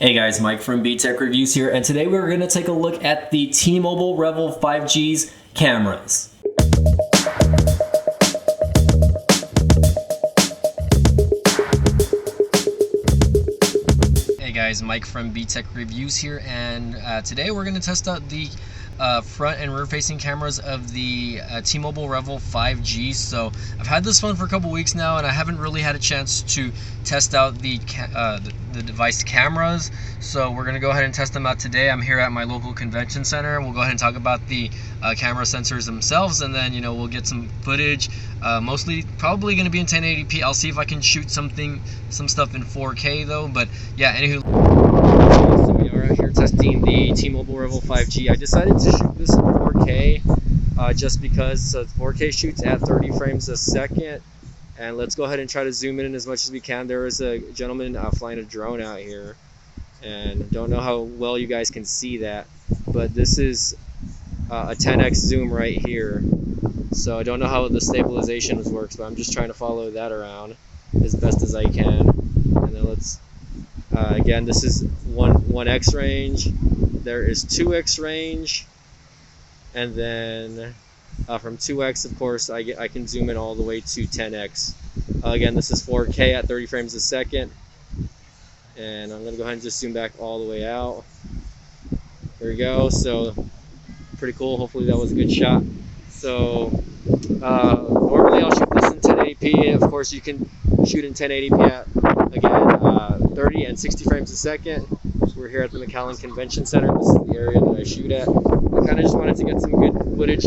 Hey guys, Mike from BTech Reviews here, and today we're going to take a look at the T-Mobile REVVL 5G's cameras. Hey guys, Mike from BTech Reviews here, and today we're going to test out the front and rear facing cameras of the T-Mobile REVVL 5G. So I've had this phone for a couple weeks now, and I haven't really had a chance to test out the device cameras. So we're gonna go ahead and test them out today. I'm here at my local convention center, and we'll go ahead and talk about the camera sensors themselves, and then we'll get some footage. Mostly probably gonna be in 1080p. I'll see if I can shoot some stuff in 4K though. But yeah, anywho. So we are out here testing the T-Mobile REVVL 5G. I decided to shoot this in 4K just because 4K shoots at 30 frames a second. And let's go ahead and try to zoom in as much as we can. There is a gentleman flying a drone out here, and don't know how well you guys can see that, but this is a 10x zoom right here. So I don't know how the stabilization works, but I'm just trying to follow that around as best as I can. And then let's again, this is 1x range, there is 2x range, and then from 2x, of course, I can zoom in all the way to 10x. Again, this is 4K at 30 frames a second, and I'm going to go ahead and just zoom back all the way out. There we go. So pretty cool. Hopefully that was a good shot. So normally I'll shoot this in 1080p. Of course, you can shoot in 1080p at, again, 30 and 60 frames a second. We're here at the McAllen Convention Center. This is the area that I shoot at. I kind of just wanted to get some good footage.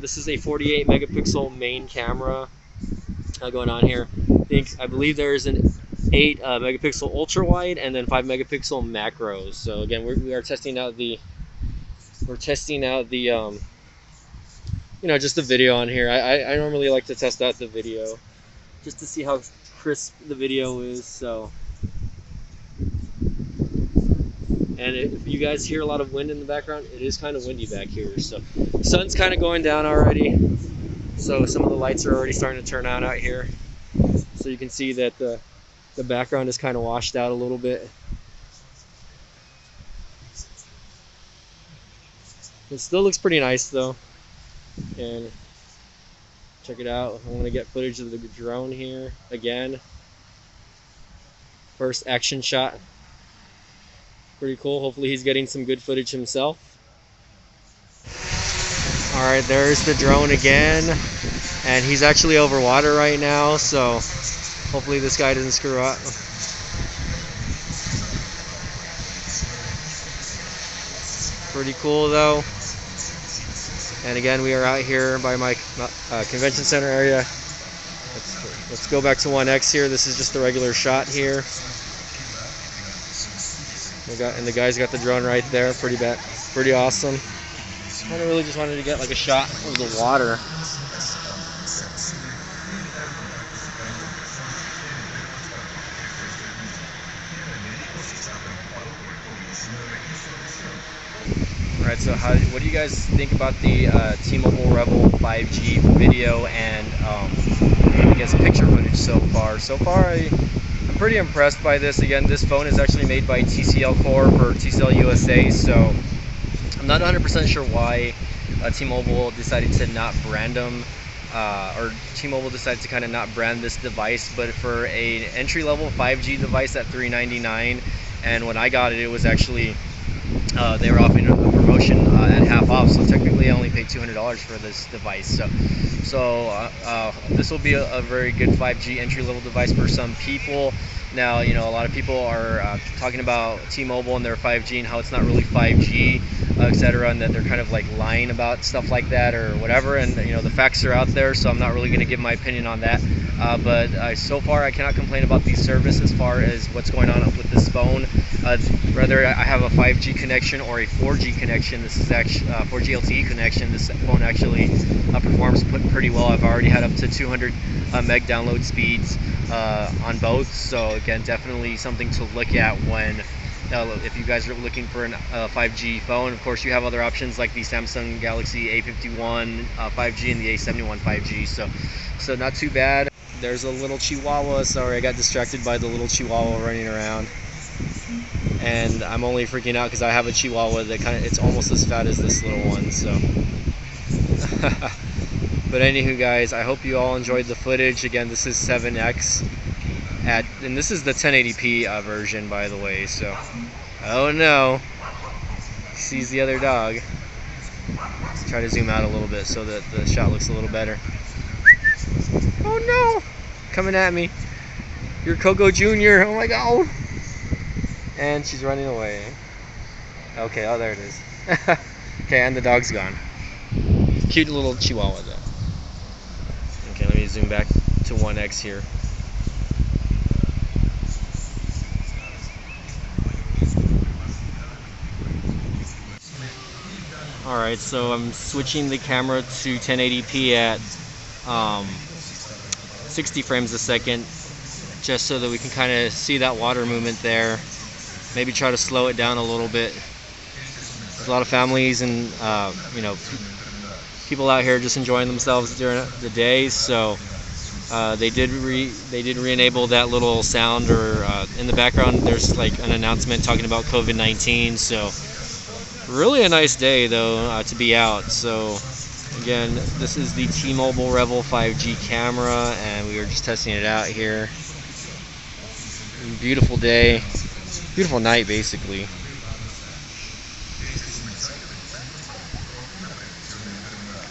This is a 48 megapixel main camera going on here. I believe there is an 8 megapixel ultra wide and then 5 megapixel macros. So again, we are testing out the just the video on here. I normally like to test out the video just to see how crisp the video is. So, and if you guys hear a lot of wind in the background, it is kind of windy back here. So the sun's kind of going down already, so some of the lights are already starting to turn on out here. So you can see that the background is kind of washed out a little bit. It still looks pretty nice though. And check it out. I'm going to get footage of the drone here again. First action shot. Pretty cool. Hopefully he's getting some good footage himself. Alright, there's the drone again. And he's actually over water right now, so hopefully this guy doesn't screw up. Pretty cool though. And again, we are out here by my convention center area. Let's go back to 1x here. This is just the regular shot here. And the guy's got the drone right there. Pretty awesome. I really just wanted to get like a shot of the water. Alright, so what do you guys think about the T-Mobile REVVL 5G video and I guess picture footage so far? So far, I'm pretty impressed by this. Again, this phone is actually made by TCL Corp or TCL USA, so I'm not 100% sure why T-Mobile decided to not brand them, or T-Mobile decided to kind of not brand this device. But for a entry-level 5G device at $399, and when I got it, it was actually they were offering a promotion at half off, so technically I only paid $200 for this device. So this will be a very good 5G entry-level device for some people. Now, a lot of people are talking about T-Mobile and their 5G and how it's not really 5G, etc., and that they're kind of like lying about stuff like that or whatever. And the facts are out there, so I'm not really going to give my opinion on that. But so far, I cannot complain about the service as far as what's going on with this phone. Whether I have a 5G connection or a 4G connection, this is actually 4G LTE connection. This phone actually performs pretty well. I've already had up to 200 meg download speeds on both. So again, definitely something to look at when if you guys are looking for a 5G phone. Of course, you have other options like the Samsung Galaxy A51 5G and the A71 5G. So not too bad. There's a little chihuahua. Sorry, I got distracted by the little chihuahua running around. and I'm only freaking out because I have a Chihuahua that it's almost as fat as this little one. So, but anywho, guys, I hope you all enjoyed the footage. Again, this is 7X, and this is the 1080p version, by the way. So, oh no, he sees the other dog. Let's try to zoom out a little bit so that the shot looks a little better. Oh no, coming at me. You're Coco Jr. Oh my god. And she's running away. Okay, oh there it is. Okay, and the dog's gone. Cute little Chihuahua though. Okay, let me zoom back to 1X here. Alright, so I'm switching the camera to 1080p at 60 frames a second, just so that we can kind of see that water movement there. Maybe try to slow it down a little bit. There's a lot of families and you know, people out here just enjoying themselves during the day. So they did re-enable that little sound, or in the background there's like an announcement talking about COVID-19. So really a nice day though to be out. So again, this is the T-Mobile REVVL 5G camera, and we are just testing it out here. Beautiful day, beautiful night basically.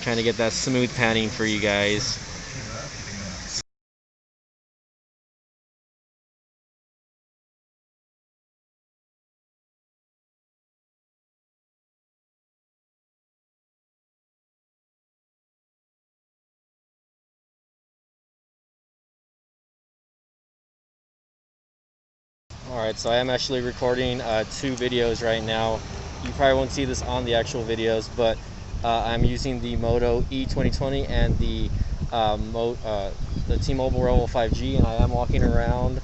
Trying to get that smooth panning for you guys. Alright, so I am actually recording 2 videos right now. You probably won't see this on the actual videos, but I'm using the Moto E2020 and the T-Mobile REVVL 5G, and I am walking around.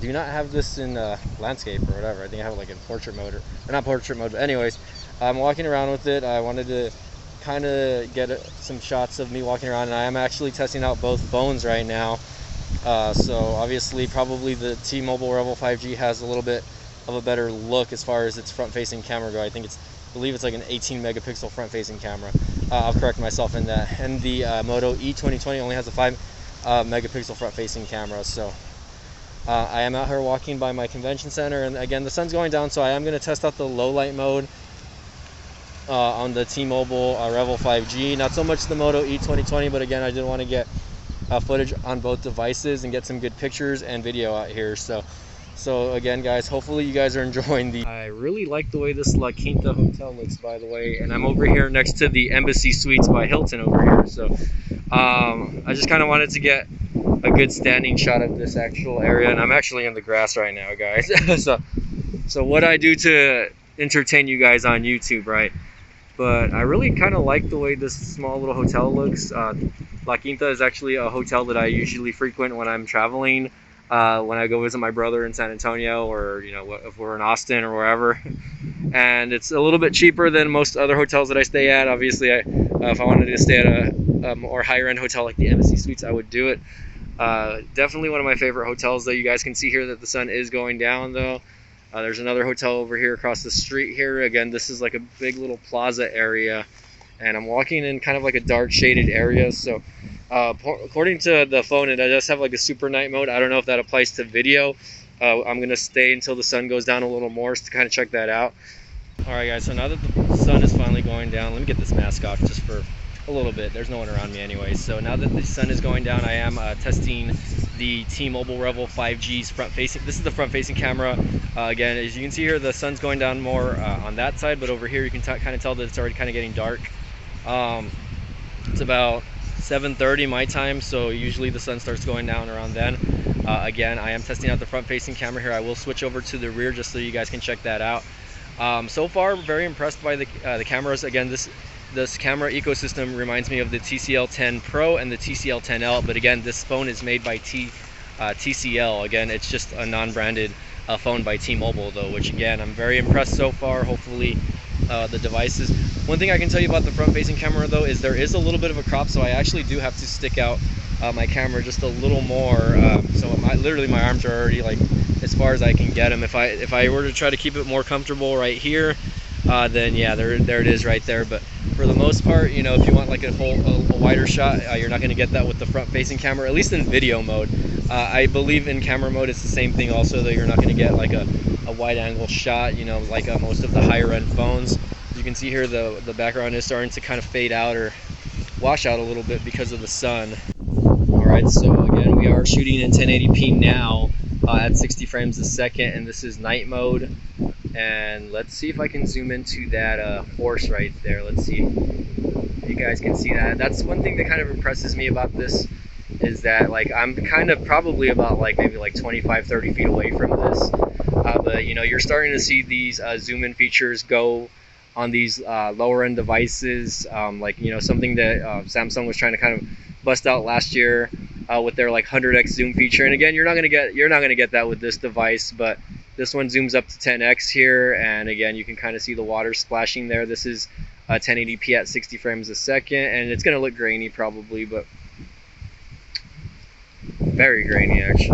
Do not have this in landscape or whatever. I think I have it like in portrait mode, or not portrait mode, but anyways, I'm walking around with it. I wanted to kind of get some shots of me walking around, and I am actually testing out both phones right now. So obviously probably the T-Mobile REVVL 5G has a little bit of a better look as far as its front-facing camera go. I believe it's like an 18 megapixel front-facing camera. I'll correct myself in that. And the Moto E2020 only has a 5 megapixel front-facing camera. So I am out here walking by my convention center, and again the sun's going down, so I am going to test out the low light mode on the T-Mobile REVVL 5G. Not so much the Moto E2020, but again I did want to get footage on both devices and get some good pictures and video out here. So again, guys, hopefully you guys are enjoying the. I really like the way this La Quinta hotel looks, by the way, and I'm over here next to the Embassy Suites by Hilton over here. So I just kind of wanted to get a good standing shot of this actual area, and I'm actually in the grass right now, guys. so what I do to entertain you guys on YouTube, right? But I really kind of like the way this small little hotel looks. La Quinta is actually a hotel that I usually frequent when I'm traveling, when I go visit my brother in San Antonio, or you know, if we're in Austin or wherever. And it's a little bit cheaper than most other hotels that I stay at. Obviously, if I wanted to stay at a more higher end hotel like the Embassy Suites, I would do it. Definitely one of my favorite hotels, though. You guys can see here that the sun is going down, though. There's another hotel over here across the street here. Again, this is like a big little plaza area, and I'm walking in kind of like a dark shaded area. So according to the phone, it does have like a super night mode. I don't know if that applies to video. I'm gonna stay until the sun goes down a little more to kind of check that out. All right, guys, so now that the sun is finally going down, let me get this mask off just for a little bit. There's no one around me anyways. So now that the sun is going down, I am testing the T-Mobile REVVL 5G's front-facing. This is the front-facing camera. Again, as you can see here, the sun's going down more on that side, but over here you can kind of tell that it's already kind of getting dark. It's about 7:30 my time, so usually the sun starts going down around then. Again, I am testing out the front-facing camera here. I will switch over to the rear just so you guys can check that out. So far, very impressed by the cameras. Again, this camera ecosystem reminds me of the TCL 10 Pro and the TCL 10L, but again, this phone is made by TCL. Again, it's just a non-branded phone by T-Mobile, though, which again, I'm very impressed so far. Hopefully the devices. One thing I can tell you about the front-facing camera, though, is there is a little bit of a crop, so I actually do have to stick out my camera just a little more. So literally my arms are already like as far as I can get them. If I were to try to keep it more comfortable right here, then yeah, there it is right there. But for the most part, you know, if you want like a wider shot, you're not going to get that with the front facing camera, at least in video mode. I believe in camera mode it's the same thing also, though you're not going to get like a wide angle shot, you know, like most of the higher end phones. You can see here the background is starting to kind of fade out or wash out a little bit because of the sun. Alright, so again, we are shooting in 1080p now at 60 frames a second, and this is night mode. And let's see if I can zoom into that horse right there. Let's see if you guys can see that. That's one thing that kind of impresses me about this, is that like I'm kind of probably about like maybe like 25-30 feet away from this, but you know, you're starting to see these zoom in features go on these lower end devices, like, you know, something that Samsung was trying to kind of bust out last year with their like 100x zoom feature. And again, you're not gonna get that with this device, but this one zooms up to 10x here, and again, you can kind of see the water splashing there. This is 1080p at 60 frames a second, and it's gonna look grainy probably, but very grainy actually.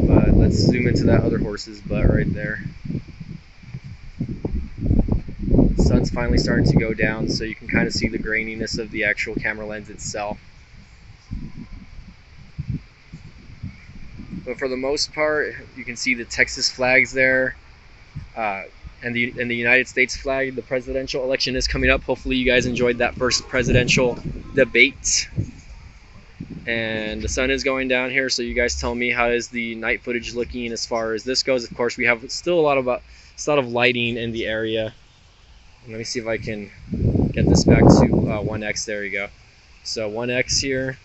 But let's zoom into that other horse's butt right there. The sun's finally starting to go down, so you can kind of see the graininess of the actual camera lens itself. But for the most part, you can see the Texas flags there, and the United States flag. The presidential election is coming up. Hopefully you guys enjoyed that first presidential debate. And the sun is going down here, so you guys tell me, how is the night footage looking as far as this goes? Of course, we have still a lot of lighting in the area. Let me see if I can get this back to 1x. There you go. So 1x here.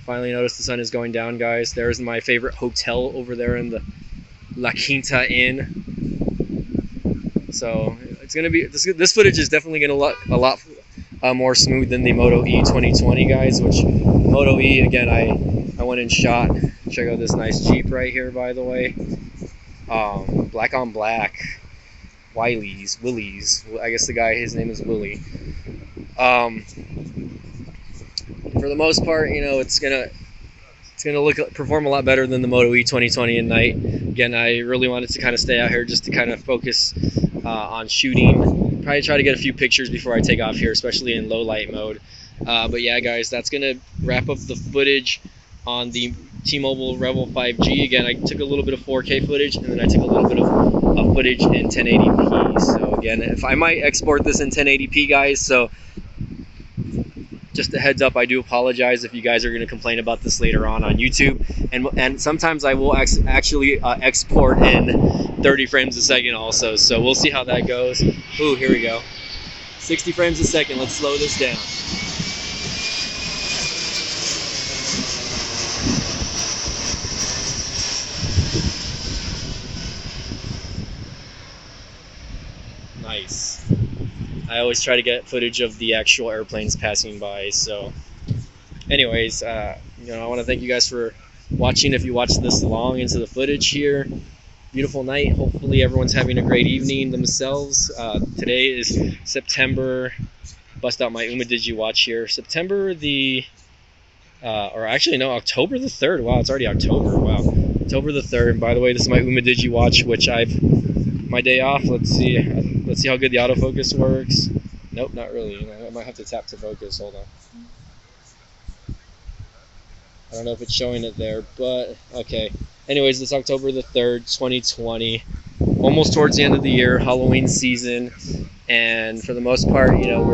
Finally notice the sun is going down, guys. There's my favorite hotel over there in the La Quinta Inn. So it's gonna be this footage is definitely gonna look a lot more smooth than the Moto E 2020, guys. Which Moto E, again, I went and shot. Check out this nice Jeep right here, by the way. Black on black. Willie's. I guess the guy, his name is Willie. For the most part, you know, it's gonna perform a lot better than the Moto E 2020 at night. Again, I really wanted to kind of stay out here just to kind of focus on shooting. Probably try to get a few pictures before I take off here, especially in low light mode. But yeah, guys, that's gonna wrap up the footage on the T-Mobile REVVL 5G. Again, I took a little bit of 4K footage, and then I took a little bit of footage in 1080p. So again, if I might export this in 1080p, guys, so just a heads up, I do apologize if you guys are going to complain about this later on YouTube, and sometimes I will actually export in 30 frames a second also, so we'll see how that goes. Ooh, here we go, 60 frames a second. Let's slow this down. Nice. I always try to get footage of the actual airplanes passing by. So anyways, you know, I want to thank you guys for watching. If you watched this long into the footage here, beautiful night. Hopefully everyone's having a great evening themselves. Today is September, bust out my Digi watch here, September the or actually no, October the 3rd. Wow, it's already October. Wow, October the 3rd. And by the way, this is my Digi watch, which my day off. Let's see how good the autofocus works. Nope, not really. You know, I might have to tap to focus. Hold on. I don't know if it's showing it there, but okay. Anyways, it's October the 3rd, 2020. Almost towards the end of the year, Halloween season. And for the most part, you know,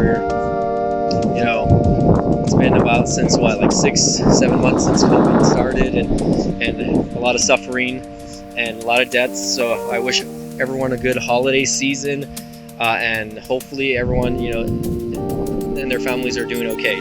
it's been about since what, like 6-7 months since COVID started, and a lot of suffering and a lot of deaths. So I wish everyone a good holiday season, and hopefully everyone, you know, and their families are doing okay.